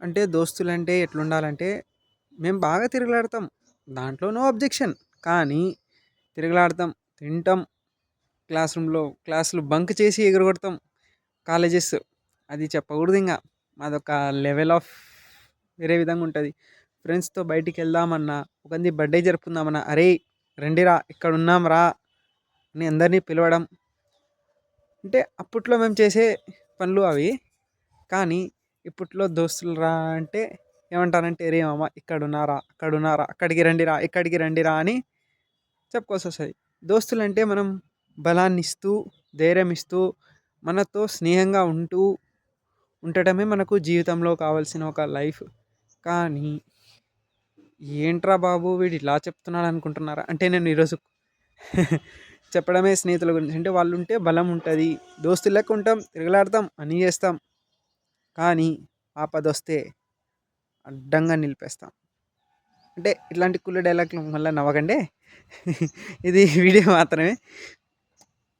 అంటే దోస్తులంటే ఎట్లుండాలంటే, మేము బాగా తిరుగులాడతాం. దాంట్లో నో అబ్జెక్షన్. కానీ తిరుగులాడతాం, తింటాం, క్లాసులు బంక్ చేసి ఎగరగొడతాం కాలేజెస్. అది చెప్పకూడదింక. అదొక లెవెల్ ఆఫ్ వేరే విధంగా ఉంటది. ఫ్రెండ్స్‌తో బయటికెళ్దామన్నా, ఒకనిది బర్త్‌డే జరుపుకుందామన్నా, "అరేయ్! రండిరా ఇక్కడున్నాం రా" అని అందరిని పిలవడం. అంటే అప్పట్లో మేము చేసే పనులు అవి. కానీ ఇప్పట్లో దోస్తులు రా అంటే ఏమంటారంటే, "రే మామ ఇక్కడున్నారా, అక్కడున్నారా, అక్కడికి రండిరా, ఇక్కడికి రండిరా" అని చెప్పుకోవాల్సొస్తది. దోస్తులంటే మనం బలాన్నిస్తూ, ధైర్యమిస్తూ, మనతో స్నేహంగా ఉండటమే మనకు జీవితంలో కావాల్సిన ఒక లైఫ్. కానీ ఏంట్రా బాబు వీడిలా చెప్తున్నాడనుకుంటున్నారా? అంటే నేను ఈరోజు చెప్పడమే స్నేహితుల గురించి. అంటే వాళ్ళుంటే బలం ఉంటది. దోస్తులు లెక్క ఉంటాం, తిరుగులాడతాం, అన్నీ చేస్తాం. కానీ ఆపదొస్తే అడ్డంగా నిలిపేస్తాం. అంటే ఇట్లాంటి కుళ్ళు డైలాగ్‌లు మళ్ళా నవ్వకండే. ఇది వీడియో మాత్రమే.